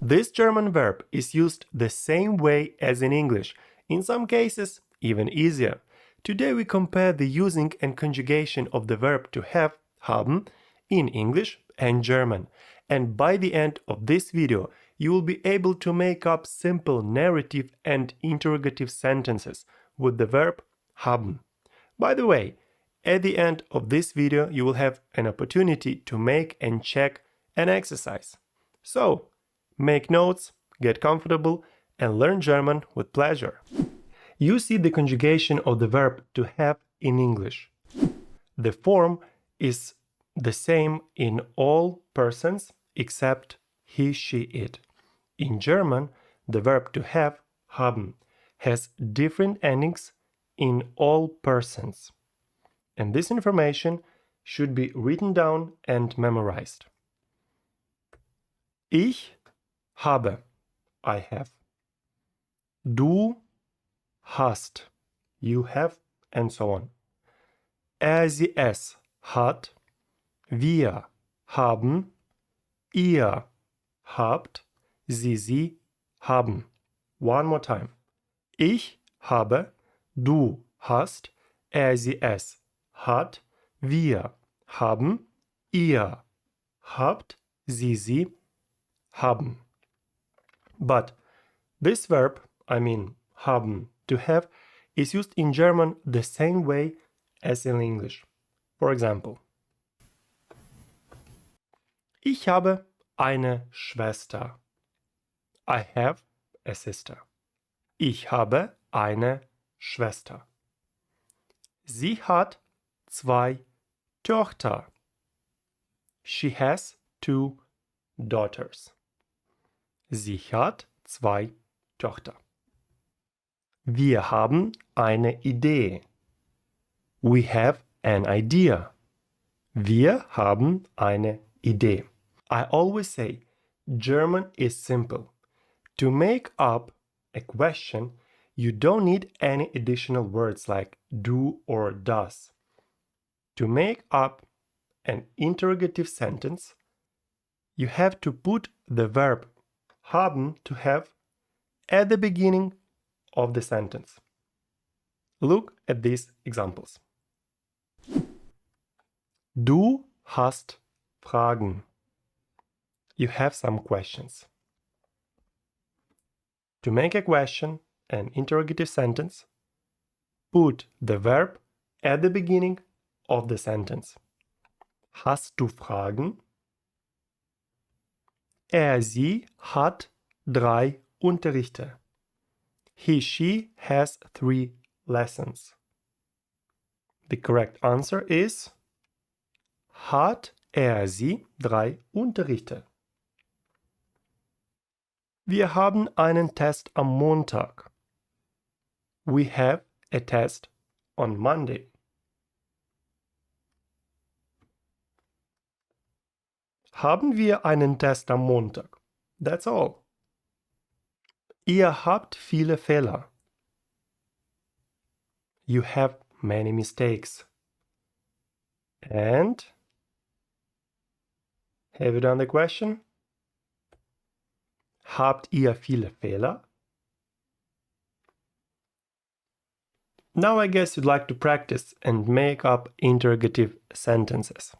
This German verb is used the same way as in English, in some cases even easier. Today we compare the using and conjugation of the verb to have, haben, in English and German. And by the end of this video, you will be able to make up simple narrative and interrogative sentences with the verb haben. By the way, at the end of this video, you will have an opportunity to make and check an exercise. So, make notes, get comfortable, and learn German with pleasure. You see the conjugation of the verb to have in English. The form is the same in all persons except he, she, it. In German, the verb to have, haben, has different endings in all persons. And this information should be written down and memorized. Ich habe, I have. Du hast, you have, and so on. Er, sie, es hat, wir haben, ihr habt, sie haben. One more time. Ich habe, du hast, er, sie, es hat, wir haben, ihr habt, sie haben. But this verb, I mean haben, to have, is used in German the same way as in English. For example, ich habe eine Schwester. I have a sister. Ich habe eine Schwester. Sie hat zwei Töchter. She has two daughters. Sie hat zwei Töchter. Wir haben eine Idee. We have an idea. Wir haben eine Idee. I always say, German is simple. To make up a question, you don't need any additional words like do or does. To make up an interrogative sentence, you have to put the verb haben, to have, at the beginning of the sentence. Look at these examples. Du hast Fragen. You have some questions. To make a question, an interrogative sentence, put the verb at the beginning of the sentence. Hast du Fragen? Sie hat 3 Unterrichte. He, she has 3 lessons. The correct answer is hat sie 3 Unterrichte. Wir haben einen Test am Montag. We have a test on Monday. Haben wir einen Test am Montag? That's all. Ihr habt viele Fehler. You have many mistakes. And have you done the question? Habt ihr viele Fehler? Now I guess you'd like to practice and make up interrogative sentences.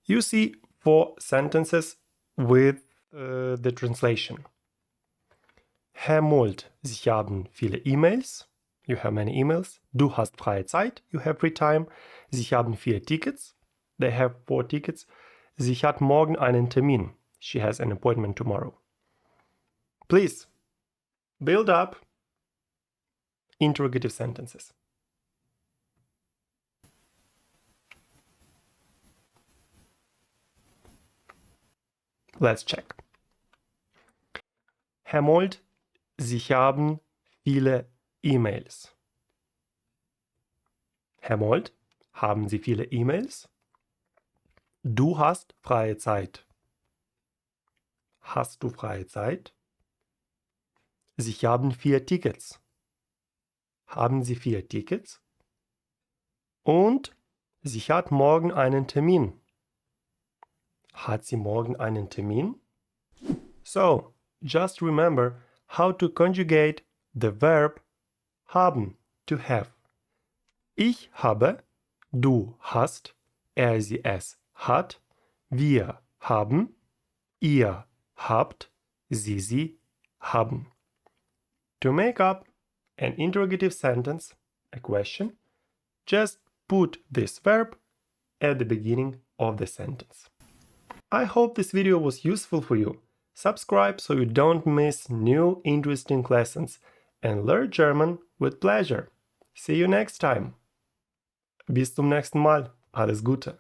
You see 4 sentences with the translation. Herr Molt, Sie haben viele E-Mails. You have many emails. Du hast freie Zeit. You have free time. Sie haben 4 Tickets. They have 4 tickets. Sie hat morgen einen Termin. She has an appointment tomorrow. Please, build up interrogative sentences. Let's check. Herr Molt, Sie haben viele E-Mails. Herr Molt, haben Sie viele E-Mails? Du hast freie Zeit. Hast du freie Zeit? Sie haben 4 Tickets. Haben Sie 4 Tickets? Und sie hat morgen einen Termin. Hat sie morgen einen Termin? So, just remember how to conjugate the verb haben, to have. Ich habe, du hast, er, sie, es hat, wir haben, ihr habt, sie haben. To make up an interrogative sentence, a question, just put this verb at the beginning of the sentence. I hope this video was useful for you. Subscribe so you don't miss new interesting lessons and learn German with pleasure. See you next time. Bis zum nächsten Mal. Alles Gute.